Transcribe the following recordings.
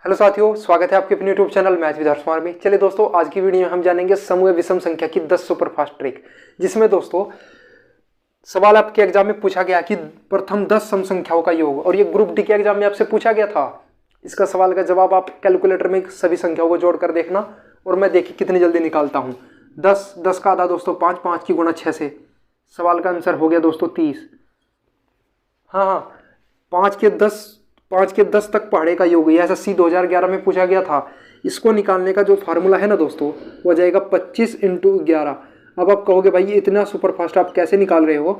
Hello साथियों, स्वागत है आपके अपने यूट्यूब चैनल मैथ विद हर्ष में। चलिए दोस्तों, आज की वीडियो में हम जानेंगे समूह विषम संख्या की 10 सुपरफास्ट ट्रिक, जिसमें दोस्तों सवाल आपके एग्जाम में पूछा गया कि प्रथम 10 सम संख्याओं का योग, और ये ग्रुप डी के एग्जाम में आपसे पूछा गया था। इसका सवाल का जवाब आप कैलकुलेटर में सभी संख्याओं को जोड़कर देखना, और मैं देखिए कितनी जल्दी निकालता हूँ। 10 का आधा दोस्तों 5, 5 की गुणा 6 से सवाल का आंसर हो गया दोस्तों 30। हाँ, 5 के 10 तक पहाड़े का योग, यह एसएससी 2011 में पूछा गया था। इसको निकालने का जो फार्मूला है ना दोस्तों, वो आ जाएगा 25 × 11। अब आप कहोगे भाई ये इतना सुपरफास्ट आप कैसे निकाल रहे हो?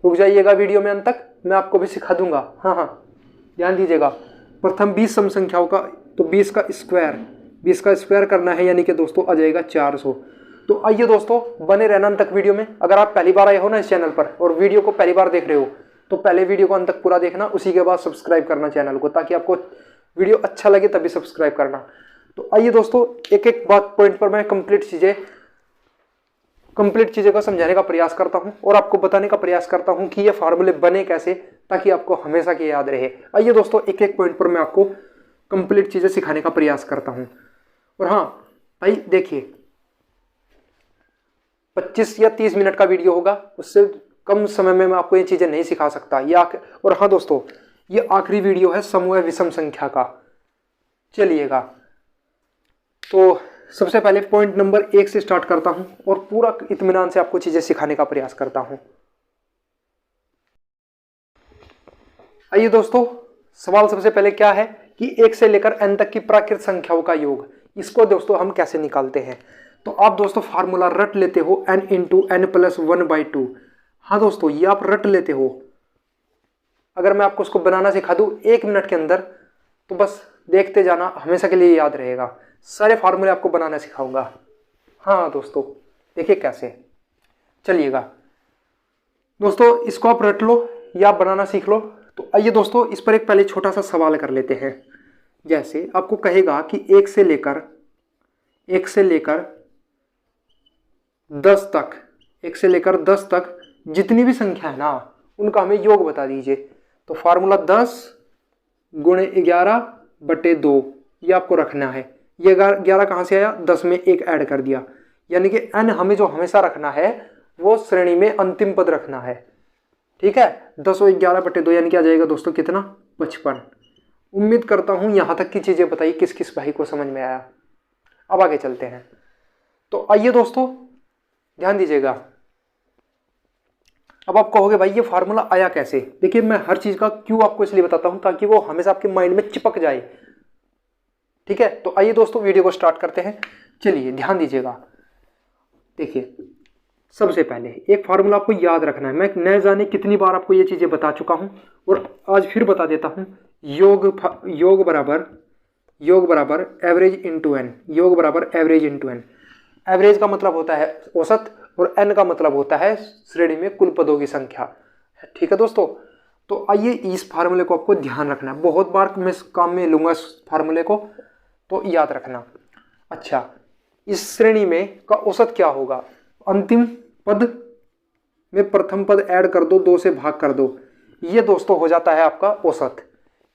रुक जाइएगा वीडियो में अंत तक, मैं आपको भी सिखा दूंगा। हाँ, ध्यान दीजिएगा। प्रथम 20 सम संख्याओं का, तो 20 का स्क्वायर करना है, यानी कि दोस्तों आ जाएगा 400। तो आइए दोस्तों, बने रहना अंत तक वीडियो में। अगर आप पहली बार आए हो ना इस चैनल पर और वीडियो को पहली बार देख रहे हो, तो पहले वीडियो को अंत तक पूरा देखना, उसी के बाद सब्सक्राइब करना चैनल को, ताकि आपको वीडियो अच्छा लगे तभी सब्सक्राइब करना। तो आइए दोस्तों, एक एक बात पॉइंट पर मैं कंप्लीट चीजें को समझाने का प्रयास करता हूं, और आपको बताने का प्रयास करता हूं कि ये फार्मूले बने कैसे, ताकि आपको हमेशा के याद रहे। आइए दोस्तों, एक एक पॉइंट पर मैं आपको कंप्लीट चीजें सिखाने का प्रयास करता हूं। और हाँ भाई देखिए, 25 या 30 मिनट का वीडियो होगा, उससे कम समय में मैं आपको ये चीजें नहीं सिखा सकता। और हाँ दोस्तों, ये आखिरी वीडियो है समूह विषम संख्या का। चलिएगा, तो सबसे पहले पॉइंट नंबर 1 से स्टार्ट करता हूं, और पूरा इत्मीनान से आपको चीजें सिखाने का प्रयास करता हूं। आइए दोस्तों, सवाल सबसे पहले क्या है कि 1 से लेकर n तक की प्राकृत संख्याओं का योग, इसको दोस्तों हम कैसे निकालते हैं। तो आप दोस्तों फार्मूला रट लेते हो n × n+1/2। हाँ दोस्तों, ये आप रट लेते हो। अगर मैं आपको उसको बनाना सिखा दूं 1 मिनट के अंदर, तो बस देखते जाना, हमेशा के लिए याद रहेगा। सारे फार्मूले आपको बनाना सिखाऊंगा। हाँ दोस्तों, देखिए कैसे। चलिएगा दोस्तों, इसको आप रट लो या आप बनाना सीख लो। तो आइए दोस्तों, इस पर एक पहले छोटा सा सवाल कर लेते हैं। जैसे आपको कहेगा कि 1 से लेकर 10 तक जितनी भी संख्या है ना, उनका हमें योग बता दीजिए। तो फार्मूला 10 × 11/2 ये आपको रखना है। ये 11 कहाँ से आया? 10 में 1 ऐड कर दिया, यानी कि n हमें जो हमेशा रखना है वो श्रेणी में अंतिम पद रखना है। ठीक है, 10 और 11/2 यानी कि आ जाएगा दोस्तों कितना? 55। उम्मीद करता हूं यहां तक की चीजें बताइए किस किस भाई को समझ में आया। अब आगे चलते हैं। तो आइए दोस्तों, ध्यान दीजिएगा। अब आप कहोगे भाई ये फार्मूला आया कैसे? देखिए, मैं हर चीज का क्यों आपको इसलिए बताता हूं, ताकि वो हमेशा आपके माइंड में चिपक जाए। ठीक है, तो आइए दोस्तों वीडियो को स्टार्ट करते हैं। चलिए ध्यान दीजिएगा। देखिए, सबसे पहले एक फार्मूला आपको याद रखना है। मैं न जाने कितनी बार आपको ये चीजें बता चुका हूं, और आज फिर बता देता हूं। योग बराबर एवरेज इंटू एन। योग बराबर एवरेज इंटू एन। एवरेज का मतलब होता है औसत, और एन का मतलब होता है श्रेणी में कुल पदों की संख्या। ठीक है दोस्तों, तो आइए इस फार्मूले को आपको ध्यान रखना है। बहुत बार मैं इस काम में लूंगा इस फार्मूले को, तो याद रखना। अच्छा, इस श्रेणी में का औसत क्या होगा? अंतिम पद में प्रथम पद ऐड कर दो, 2 से भाग कर दो, ये दोस्तों हो जाता है आपका औसत।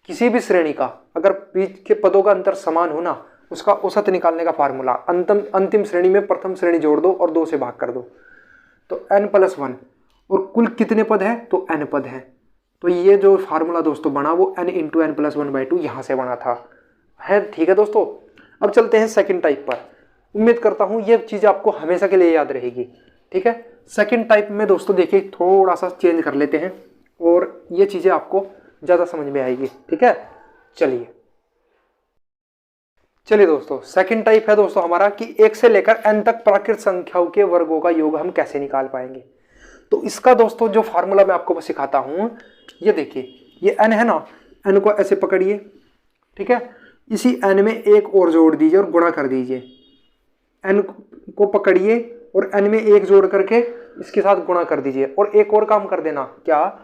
किसी भी श्रेणी का अगर बीच के पदों का अंतर समान हो ना, उसका औसत निकालने का फार्मूला अंतिम श्रेणी में प्रथम श्रेणी जोड़ दो और 2 से भाग कर दो, तो n+1। और कुल कितने पद है? तो n पद है। तो ये जो फार्मूला दोस्तों बना वो n × n+1/2 यहां से बना था। है ठीक है दोस्तों। अब चलते हैं सेकंड टाइप पर। उम्मीद करता हूं ये चीज आपको हमेशा के लिए याद रहेगी। ठीक है, सेकंड टाइप में दोस्तों देखिए थोड़ा सा चेंज कर लेते हैं, और ये चीजें आपको ज्यादा समझ में आएगी। ठीक है, चलिए दोस्तों, सेकंड टाइप है दोस्तों हमारा कि 1 से लेकर n तक प्राकृत संख्याओं के वर्गों का योग हम कैसे निकाल पाएंगे। तो इसका दोस्तों जो फार्मूला मैं आपको सिखाता हूं, ये देखिए, ये n है ना, n को ऐसे पकड़िए। ठीक है, इसी n में एक और जोड़ दीजिए और गुणा कर दीजिए। n को पकड़िए और n में एक जोड़ करके इसके साथ गुणा कर दीजिए। और एक और काम कर देना, क्या?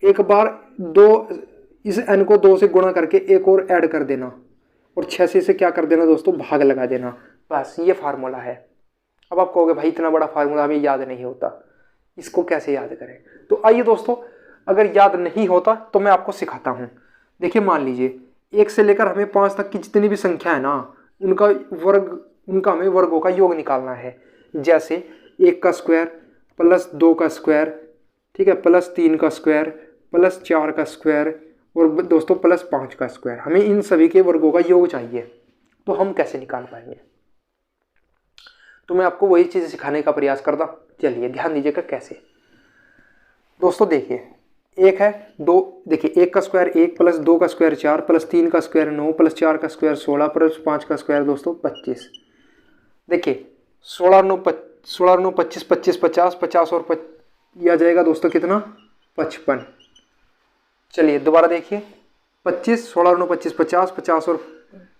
एक बार 2, इस n को 2 से गुणा करके एक और ऐड कर देना, और 6 से क्या कर देना दोस्तों? भाग लगा देना। बस ये फार्मूला है। अब आप कहोगे भाई इतना बड़ा फार्मूला हमें याद नहीं होता, इसको कैसे याद करें? तो आइए दोस्तों, अगर याद नहीं होता तो मैं आपको सिखाता हूं। देखिए, मान लीजिए 1 से लेकर हमें 5 तक की जितनी भी संख्या है ना, उनका हमें वर्गों का योग निकालना है। जैसे 1 का स्क्वायर प्लस 2 का स्क्वायर, ठीक है, प्लस 3 का स्क्वायर प्लस 4 का स्क्वायर और दोस्तों प्लस 5 का स्क्वायर। हमें इन सभी के वर्गों का योग चाहिए, तो हम कैसे निकाल पाएंगे? तो मैं आपको वही चीज़ सिखाने का प्रयास करता हूँ। चलिए ध्यान दीजिएगा कैसे। दोस्तों देखिए, 1 है 2, देखिए 1 का स्क्वायर 1 प्लस 2 का स्क्वायर 4 प्लस 3 का स्क्वायर 9 प्लस 4 का स्क्वायर 16 प्लस 5 का स्क्वायर दोस्तों 25। देखिए 16 और 9 25, 25 50, 50 और ये आ जाएगा दोस्तों कितना, 55। चलिए दोबारा देखिए, 25, 16 और 9 25, 50, 50 और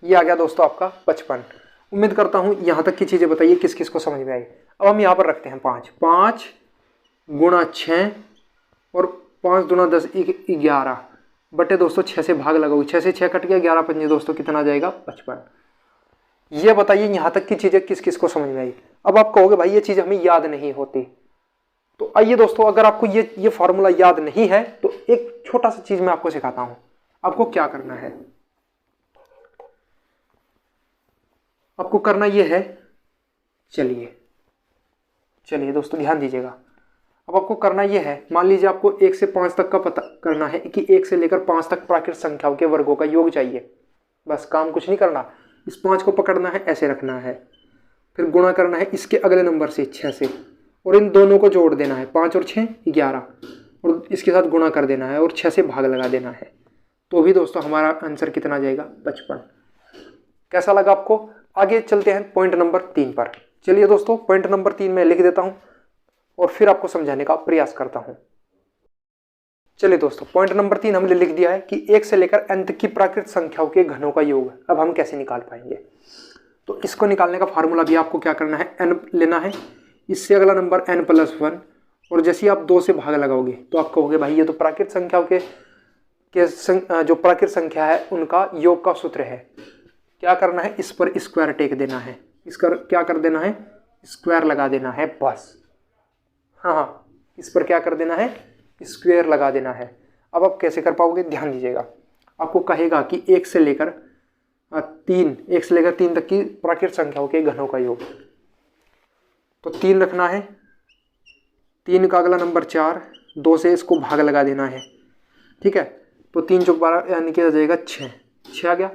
ये आ गया दोस्तों आपका 55। उम्मीद करता हूँ यहाँ तक की चीज़ें बताइए किस किस को समझ में आई। अब हम यहाँ पर रखते हैं 5 गुणा 6 और 5 दूना 10 11 बटे दोस्तों 6 से भाग लगाओगे, 6 से 6 कट गया, 11 पंजे दोस्तों कितना आ जाएगा 55। ये बताइए यहाँ तक की चीज़ें किस किस को समझ में आई। अब आप कहोगे भाई ये चीज़ हमें याद नहीं होती, तो आइए दोस्तों, अगर आपको ये फॉर्मूला याद नहीं है तो एक छोटा सा चीज़ मैं आपको सिखाता हूँ। आपको क्या करना है, आपको करना ये है, चलिए दोस्तों ध्यान दीजिएगा। अब आपको करना ये है, मान लीजिए आपको 1 से 5 तक का पता करना है कि 1 से लेकर 5 तक प्राकृत संख्याओं के वर्गों का योग चाहिए। बस काम कुछ नहीं करना, इस 5 को पकड़ना है, ऐसे रखना है, फिर गुणा करना है इसके अगले नंबर से 6 से, और इन दोनों को जोड़ देना है, 5 और 6 11, और इसके साथ गुणा कर देना है और 6 से भाग लगा देना है। तो भी दोस्तों हमारा आंसर कितना आ जाएगा 55। कैसा लगा आपको? आगे चलते हैं पॉइंट नंबर 3 पर। चलिए दोस्तों, पॉइंट नंबर 3 मैं लिख देता हूँ और फिर आपको समझाने का प्रयास करता हूँ। चलिए दोस्तों, पॉइंट नंबर 3 हमने लिख दिया है कि 1 से लेकर n तक की प्राकृत संख्याओं के घनों का योग। अब हम कैसे निकाल पाएंगे? तो इसको निकालने का फार्मूला भी आपको क्या करना है, n लेना है, इससे अगला नंबर n+1, और जैसे ही आप 2 से भाग लगाओगे तो आप कहोगे भाई ये तो प्राकृत संख्याओं के जो प्राकृत संख्या है उनका योग का सूत्र है। क्या करना है, इस पर स्क्वायर टेक देना है, इसका क्या कर देना है, स्क्वायर लगा देना है, बस। हाँ, इस पर क्या कर देना है, स्क्वायर लगा देना है। अब आप कैसे कर पाओगे, ध्यान दीजिएगा। आपको कहेगा कि 1 से लेकर 3 तक की प्राकृत संख्याओं के घनों का योग, तो 3 रखना है, 3 का अगला नंबर 4, 2 से इसको भाग लगा देना है, ठीक है। तो 3 चौक 12 यानी कि आ जाएगा 6 आ गया।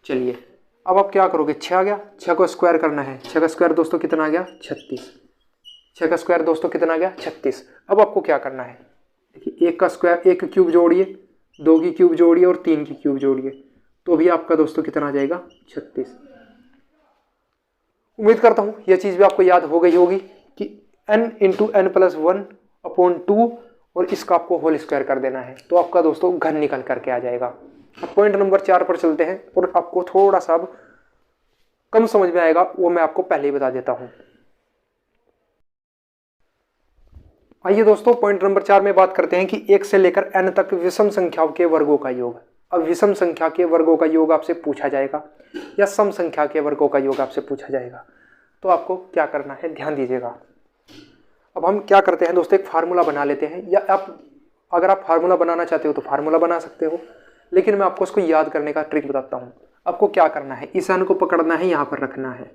चलिए अब आप क्या करोगे, 6 आ गया, 6 को स्क्वायर करना है, 6 का स्क्वायर दोस्तों कितना आ गया 36, 6 का स्क्वायर दोस्तों कितना आ गया 36। अब आपको क्या करना है, देखिए 1 का स्क्वायर, 1 की क्यूब जोड़िए, 2 की क्यूब जोड़िए और 3 की क्यूब जोड़िए, तो भी आपका दोस्तों कितना आ जाएगा 36। उम्मीद करता हूँ यह चीज़ भी आपको याद हो गई होगी कि n × n+1/2 और इसका आपको होल स्क्वायर कर देना है, तो आपका दोस्तों घन निकल करके आ जाएगा। अब पॉइंट नंबर 4 पर चलते हैं, और आपको थोड़ा सा अब कम समझ में आएगा, वो मैं आपको पहले ही बता देता हूँ। आइए दोस्तों, पॉइंट नंबर 4 में बात करते हैं कि 1 से लेकर n तक विषम संख्याओं के वर्गों का योग। अब विषम संख्या के वर्गों का योग आपसे पूछा जाएगा या सम संख्या के वर्गों का योग आपसे पूछा जाएगा, तो आपको क्या करना है, ध्यान दीजिएगा। अब हम क्या करते हैं दोस्तों, एक फार्मूला बना लेते हैं, या अगर आप फार्मूला बनाना चाहते हो तो फार्मूला बना सकते हो, लेकिन मैं आपको उसको याद करने का ट्रिक बताता हूँ। आपको क्या करना है, इस n को पकड़ना है, यहाँ पर रखना है,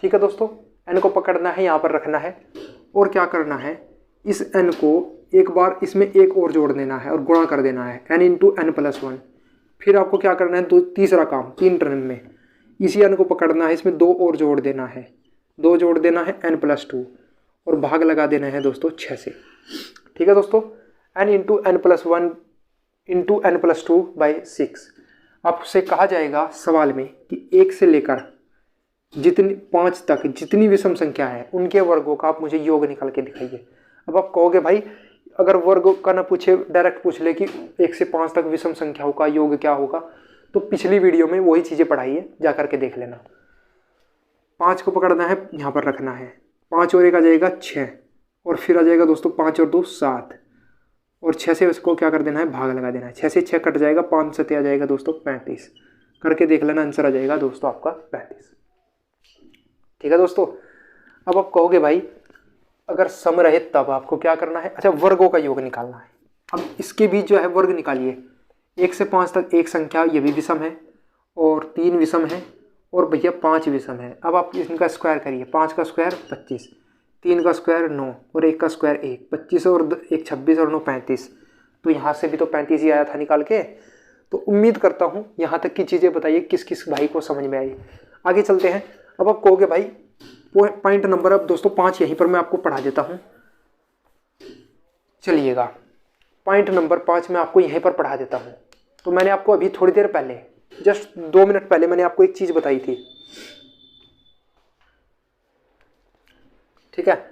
ठीक है दोस्तों, n को पकड़ना है, यहाँ पर रखना है, और क्या करना है, इस n को एक बार इसमें एक और जोड़ देना है और गुणा कर देना है, n × n+1। फिर आपको क्या करना है, तीसरा काम 3 टर्म में इसी n को पकड़ना है, इसमें 2 और जोड़ देना है, 2 जोड़ देना है n+2, और भाग लगा देना है दोस्तों 6 से, ठीक है दोस्तों। n × n+1 × n+2/6। आपसे कहा जाएगा सवाल में कि 1 से लेकर 5 तक जितनी विषम संख्या है उनके वर्गों का आप मुझे योग निकाल के दिखाइए। अब आप कहोगे भाई अगर वर्ग का ना पूछे, डायरेक्ट पूछ ले कि 1 से 5 तक विषम संख्याओं का योग क्या होगा, तो पिछली वीडियो में वही चीज़ें पढ़ाई है, जा करके देख लेना। 5 को पकड़ना है, यहाँ पर रखना है, 5 और 1 आ जाएगा 6, और फिर आ जाएगा दोस्तों 5 और 2 7, और 6 से उसको क्या कर देना है, भाग लगा देना है, 6 से 6 कट जाएगा, 5 7 आ जाएगा दोस्तों 35, करके देख लेना, आंसर आ जाएगा दोस्तों आपका 35, ठीक है दोस्तों। अब आप कहोगे भाई अगर सम रहे तब आपको क्या करना है, अच्छा वर्गों का योग निकालना है। अब इसके बीच जो है वर्ग निकालिए, 1 से 5 तक एक संख्या, ये भी विषम है, और 3 विषम है, और भैया 5 विषम है। अब आप इनका स्क्वायर करिए, 5 का स्क्वायर 25, 3 का स्क्वायर 9, और 1 का स्क्वायर 1, 25 और 1 26 और 9 35। तो यहाँ से भी तो 35 ही आया था निकाल के। तो उम्मीद करता हूँ यहाँ तक की चीज़ें बताइए किस किस भाई को समझ में आई। आगे चलते हैं। अब आप कहोगे भाई पॉइंट नंबर, अब दोस्तों 5 यहीं पर मैं आपको पढ़ा देता हूँ। चलिएगा, पॉइंट नंबर 5 मैं आपको यहीं पर पढ़ा देता हूँ। तो मैंने आपको अभी थोड़ी देर पहले, जस्ट 2 मिनट पहले मैंने आपको एक चीज़ बताई थी, ठीक है।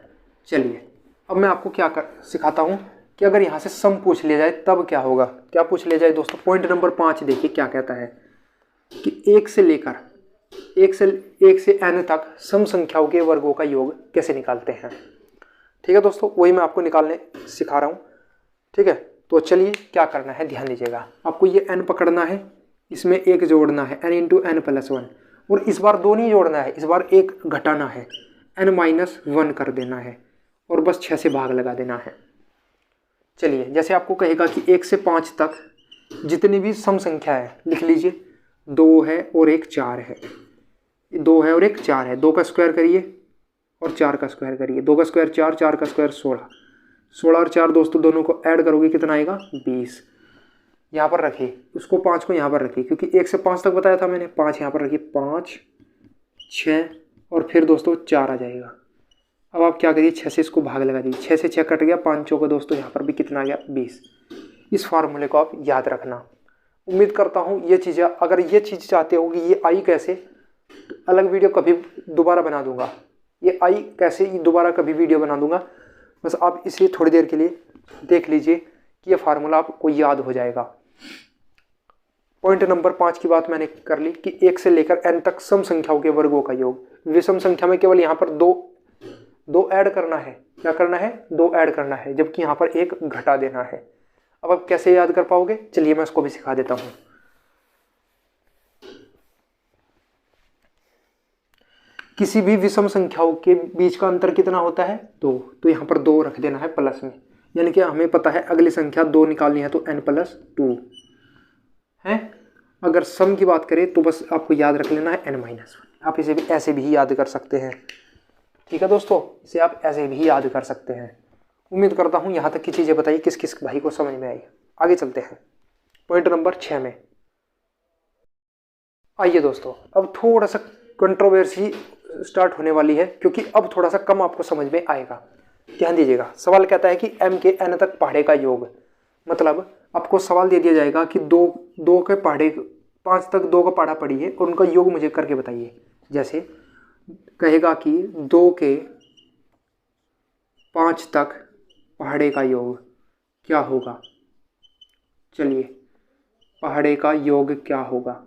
चलिए अब मैं आपको क्या सिखाता हूँ कि अगर यहाँ से सम पूछ लिया जाए तब क्या होगा। क्या पूछ लिया जाए दोस्तों, पॉइंट नंबर 5 देखिए क्या कहता है कि 1 से लेकर 1 से n तक सम संख्याओं के वर्गों का योग कैसे निकालते हैं। ठीक है दोस्तों, वही मैं आपको निकालने सिखा रहा हूँ। ठीक है, तो चलिए क्या करना है, ध्यान दीजिएगा। आपको ये n पकड़ना है, इसमें 1 जोड़ना है, n इंटू n प्लस 1, और इस बार 2 नहीं जोड़ना है, इस बार 1 घटाना है, n माइनस 1 कर देना है, और बस 6 से भाग लगा देना है। चलिए, जैसे आपको कहेगा कि 1 से 5 तक जितनी भी सम संख्या है लिख लीजिए। 2 है और 1 4 है, 2 है और 1 4 है, 2 का स्क्वायर करिए और 4 का स्क्वायर करिए। 2 का स्क्वायर 4, 4 का स्क्वायर 16, 16 और 4 दोस्तों दोनों को ऐड करोगे कितना आएगा 20। यहाँ पर रखिए, उसको 5 को यहाँ पर रखिए, क्योंकि 1 से 5 तक बताया था मैंने। 5 यहाँ पर रखिए, 5 6 और फिर दोस्तों 4 आ जाएगा। अब आप क्या करिए, 6 से इसको भाग लगा दीजिए, 6 से 6 कट गया, 5 चौका दोस्तों यहाँ पर भी कितना आ गया 20। इस फार्मूले को आप याद रखना। उम्मीद करता हूँ ये चीज़ें, अगर ये चीज़ चाहते हो कि ये आई कैसे, तो अलग वीडियो कभी दोबारा बना दूंगा। ये आई कैसे दोबारा कभी वीडियो बना दूंगा, बस आप इसे थोड़ी देर के लिए देख लीजिए कि ये फार्मूला आपको याद हो जाएगा। पॉइंट नंबर 5 की बात मैंने कर ली कि 1 से लेकर n तक सम संख्याओं के वर्गों का योग। विषम संख्या में केवल यहाँ पर दो ऐड करना है। क्या करना है, 2 ऐड करना है, जबकि यहाँ पर 1 घटा देना है। अब आप कैसे याद कर पाओगे, चलिए मैं इसको भी सिखा देता हूँ। किसी भी विषम संख्याओं के बीच का अंतर कितना होता है 2, तो यहाँ पर 2 रख देना है प्लस में, यानी कि हमें पता है अगली संख्या 2 निकालनी है तो n प्लस 2 है। अगर सम की बात करें तो बस आपको याद रख लेना है n माइनस 1। आप इसे भी ऐसे भी याद कर सकते हैं। ठीक है दोस्तों, इसे आप ऐसे भी याद कर सकते हैं। उम्मीद करता हूँ यहाँ तक की चीज़ें बताइए किस किस भाई को समझ में आई। आगे चलते हैं पॉइंट नंबर 6 में। आइए दोस्तों, अब थोड़ा सा कंट्रोवर्सी स्टार्ट होने वाली है, क्योंकि अब थोड़ा सा कम आपको समझ में आएगा। ध्यान दीजिएगा, सवाल कहता है कि m के n तक पहाड़े का योग। मतलब आपको सवाल दे दिया जाएगा कि दो के पहाड़े 5 तक 2 का पहाड़ा पड़ी है और उनका योग मुझे करके बताइए। जैसे कहेगा कि 2 के 5 तक पहाड़े का योग क्या होगा। चलिए, पहाड़े का योग क्या होगा,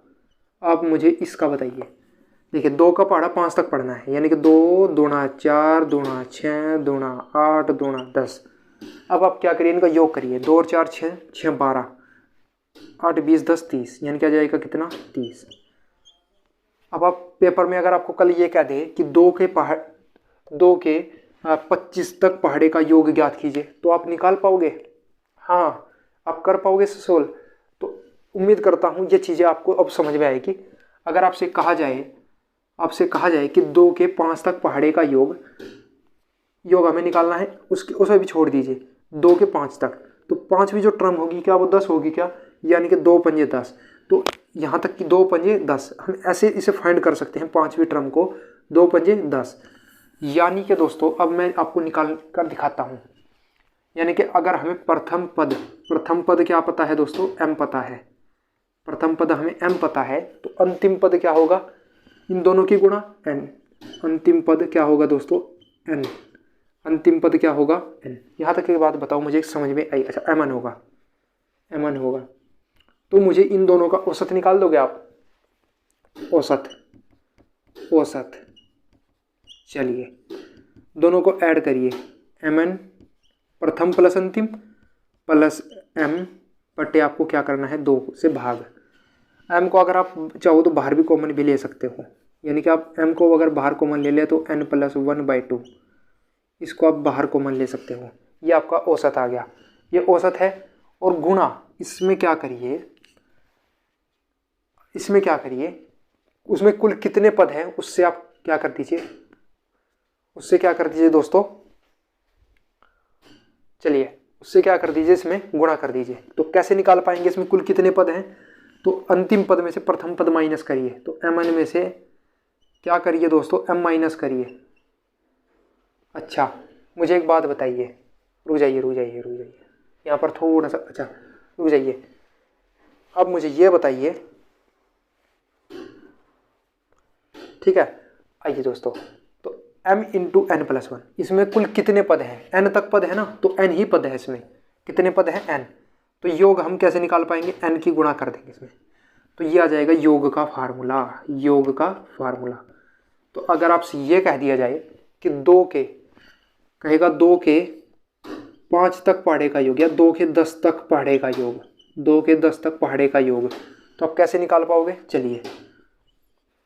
आप मुझे इसका बताइए। देखिए, 2 का पहाड़ा 5 तक पढ़ना है, यानी कि 2 दूना 4 दूना 6 दूना 8 दूना 10। अब आप क्या करिए, इनका योग करिए। 2 और 4 6, 6 12, 8 20 10 30, यानी क्या जाएगा कितना 30। अब आप पेपर में अगर आपको कल ये कह दे कि 2 के 25 तक पहाड़े का योग ज्ञात कीजिए, तो आप निकाल पाओगे? हाँ, आप कर पाओगे सोल्व। तो उम्मीद करता हूँ ये चीज़ें आपको अब समझ में आएगी। अगर आपसे कहा जाए कि 2 के 5 तक पहाड़े का योग हमें निकालना है, उसे भी छोड़ दीजिए। 2 के 5 तक, तो 5वीं जो टर्म होगी क्या वो 10 होगी क्या, यानी कि 2 पंजे 10। तो यहाँ तक कि 2 पंजे 10, हम ऐसे इसे फाइंड कर सकते हैं 5वीं टर्म को, 2 पंजे 10। यानी कि दोस्तों अब मैं आपको निकाल कर दिखाता हूँ। यानी कि अगर हमें प्रथम पद क्या पता है दोस्तों, m पता है। प्रथम पद हमें m पता है, तो अंतिम पद क्या होगा, इन दोनों की गुणा n। अंतिम पद क्या होगा दोस्तों, n। अंतिम पद क्या होगा, n। यहाँ तक की बात बताओ मुझे समझ में आई। अच्छा, mn होगा। तो मुझे इन दोनों का औसत निकाल दोगे आप, औसत। चलिए, दोनों को ऐड करिए, mn प्रथम प्लस अंतिम प्लस m बटे आपको क्या करना है 2 से भाग। m को अगर आप चाहो तो बाहर भी कॉमन भी ले सकते हो, यानी कि आप m को अगर बाहर कॉमन ले लिया तो n प्लस 1/2, इसको आप बाहर कॉमन ले सकते हो। ये आपका औसत आ गया, ये औसत है। और गुणा, इसमें क्या करिए, इसमें क्या करिए, उसमें कुल कितने पद हैं उससे आप क्या कर दीजिए, उससे क्या कर दीजिए दोस्तों, चलिए उससे क्या कर दीजिए, इसमें गुणा कर दीजिए। तो कैसे निकाल पाएंगे इसमें कुल कितने पद हैं, तो अंतिम पद में से प्रथम पद माइनस करिए, तो mn में से क्या करिए दोस्तों, m माइनस करिए। अच्छा मुझे एक बात बताइए, रुक जाइए यहाँ पर थोड़ा सा, अच्छा रुक जाइए। अब मुझे ये बताइए, ठीक है, आइए दोस्तों, तो m into n plus one, इसमें कुल कितने पद हैं, n तक पद है ना, तो n ही पद है इसमें, कितने पद हैं n, तो योग हम कैसे निकाल पाएंगे, n की गुणा कर देंगे इसमें, तो ये आ जाएगा योग का फार्मूला, योग का फार्मूला। तो अगर आपसे ये कह दिया जाए कि 2 के, कहेगा 2 के 5 तक पहाड़े का योग या 2 के 10 तक पहाड़े का योग, 2 के 10 तक पहाड़े का योग, तो आप कैसे निकाल पाओगे, चलिए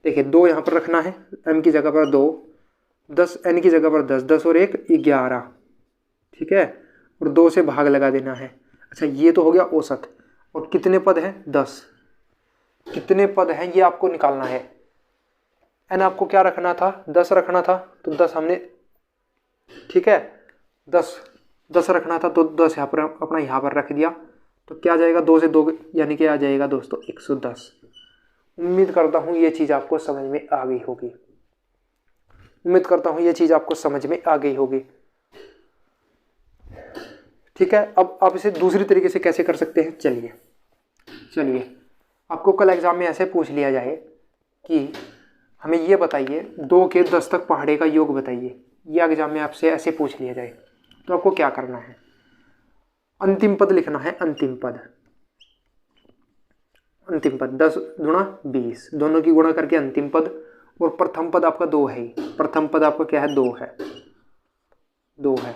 देखिए 2 यहाँ पर रखना है, m की जगह पर 2, 10 n की जगह पर 10, 10 और 1 11, ठीक है, और 2 से भाग लगा देना है। अच्छा ये तो हो गया औसत, और कितने पद हैं, 10, कितने पद हैं ये आपको निकालना है। n आपको क्या रखना था, 10 रखना था, तो 10 हमने, ठीक है, 10 रखना था, तो 10 यहाँ पर अपना यहाँ पर रख दिया, तो क्या आ जाएगा, 2 से 2 यानी कि आ जाएगा दोस्तों 110। उम्मीद करता हूँ ये चीज़ आपको समझ में आ गई होगी, उम्मीद करता हूँ ये चीज़ आपको समझ में आ गई होगी, ठीक है। अब आप इसे दूसरी तरीके से कैसे कर सकते हैं, चलिए आपको कल एग्जाम में ऐसे पूछ लिया जाए कि हमें ये बताइए 2 के 10 तक पहाड़े का योग बताइए, ये एग्जाम में आपसे ऐसे पूछ लिया जाए, तो आपको क्या करना है, अंतिम पद लिखना है, अंतिम पद 10 गुणा 20, दोनों की गुणा करके अंतिम पद, और प्रथम पद आपका 2 है ही, प्रथम पद आपका क्या है, 2 है,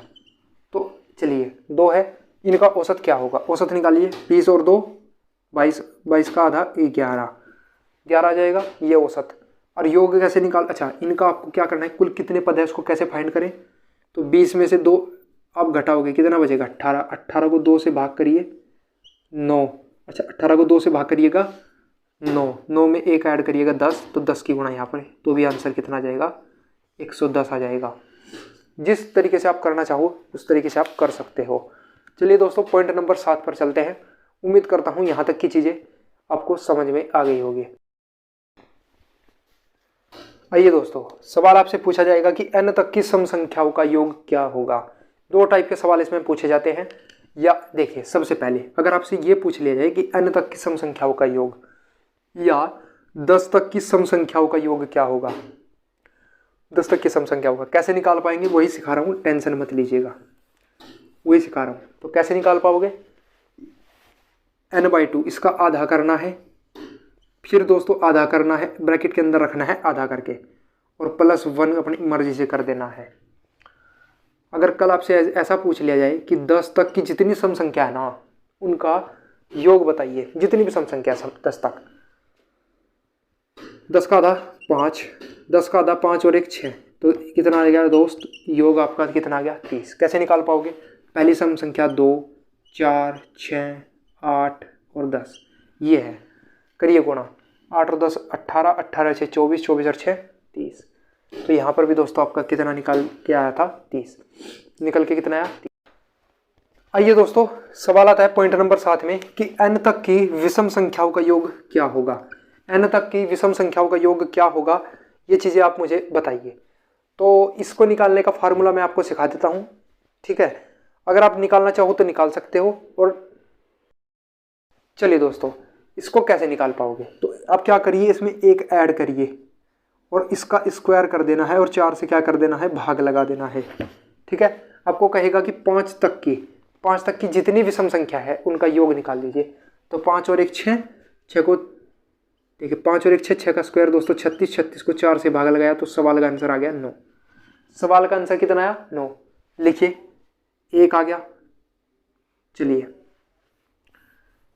तो चलिए 2 है, इनका औसत क्या होगा, औसत निकालिए, 20 और 2 22, 22 का आधा 11 आ जाएगा, ये औसत। और योग कैसे निकाल, अच्छा इनका आपको क्या करना है, कुल कितने पद है उसको कैसे फाइंड करें, तो 20 में से 2 आप घटाओगे, कितना बचेगा, 18 को 2 से भाग करिए 9, अच्छा 18 को 2 से भाग करिएगा 9 में 1 ऐड करिएगा 10, तो 10 की गुणा यहाँ पर, तो भी आंसर कितना आ जाएगा, 110 आ जाएगा। जिस तरीके से आप करना चाहो उस तरीके से आप कर सकते हो। चलिए दोस्तों पॉइंट नंबर 7 पर चलते हैं। उम्मीद करता हूँ यहाँ तक की चीज़ें आपको समझ में आ गई होगी। आइए दोस्तों, सवाल आपसे पूछा जाएगा कि n तक की सम संख्याओं का योग क्या होगा। 2 टाइप के सवाल इसमें पूछे जाते हैं। या देखिए सबसे पहले अगर आपसे ये पूछ लिया जाए कि n तक की सम संख्याओं का योग या 10 तक की सम संख्याओं का योग क्या होगा, 10 तक की सम संख्याओं का कैसे निकाल पाएंगे, वही सिखा रहा हूँ, टेंशन मत लीजिएगा, वही सिखा रहा हूँ। तो कैसे निकाल पाओगे, n/2 इसका आधा करना है, फिर दोस्तों आधा करना है, ब्रैकेट के अंदर रखना है आधा करके, और +1 अपनी मर्जी से कर देना है। अगर कल आपसे ऐसा पूछ लिया जाए कि 10 तक की जितनी सम संख्या है ना उनका योग बताइए, जितनी भी सम संख्या 10 तक, 10 का आधा 5, 10 का आधा 5 और 1 6, तो कितना आ गया दोस्त, योग आपका कितना आ गया 30। कैसे निकाल पाओगे, पहली सम संख्या 2 4 6 8 और 10 ये है, करिए गुणा, 8 और 10 18, 18 6 24, 24 और 6 30। तो यहाँ पर भी दोस्तों आपका कितना निकाल के आया था, 30 निकल के कितना आया 30। आइए दोस्तों सवाल आता है पॉइंट नंबर 7 में कि n तक की विषम संख्याओं का योग क्या होगा। n तक की विषम संख्याओं का योग क्या होगा, ये चीज़ें आप मुझे बताइए। तो इसको निकालने का फार्मूला मैं आपको सिखा देता हूँ, ठीक है, अगर आप निकालना चाहो तो निकाल सकते हो। और चलिए दोस्तों इसको कैसे निकाल पाओगे, तो आप क्या करिए, इसमें 1 ऐड करिए और इसका स्क्वायर कर देना है और 4 से क्या कर देना है, भाग लगा देना है, ठीक है। आपको कहेगा कि 5 तक की जितनी विषम संख्या है उनका योग निकाल लीजिए। तो 5 और 1 6, 6 को देखिए 5 और 1 6, 6 का स्क्वायर दोस्तों 36, 36 को 4 से भाग लगाया तो सवाल का आंसर आ गया 9। सवाल का आंसर कितना आया, 9। लिखिए 1 आ गया। चलिए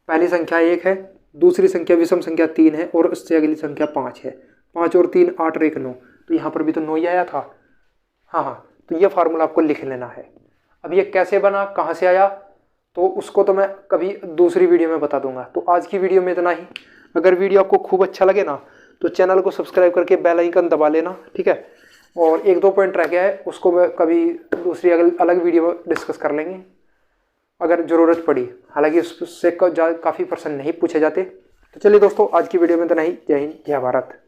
पहली संख्या 1 है, दूसरी संख्या विषम संख्या 3 है और उससे अगली संख्या 5 है। 5 और 3 8 और 1 9, तो यहाँ पर भी तो 9 ही आया था। हाँ, तो ये फार्मूला आपको लिख लेना है। अब ये कैसे बना, कहाँ से आया, तो उसको तो मैं कभी दूसरी वीडियो में बता दूंगा। तो आज की वीडियो में इतना ही। अगर वीडियो आपको खूब अच्छा लगे ना तो चैनल को सब्सक्राइब करके बेल आइकन दबा लेना, ठीक है। और 1-2 पॉइंट रह गया है, उसको मैं कभी दूसरी अलग वीडियो में डिस्कस कर लेंगे अगर ज़रूरत पड़ी। हालांकि उससे काफ़ी प्रश्न नहीं पूछे जाते। तो चलिए दोस्तों, आज की वीडियो में तो नहीं। जय हिंद, जय भारत।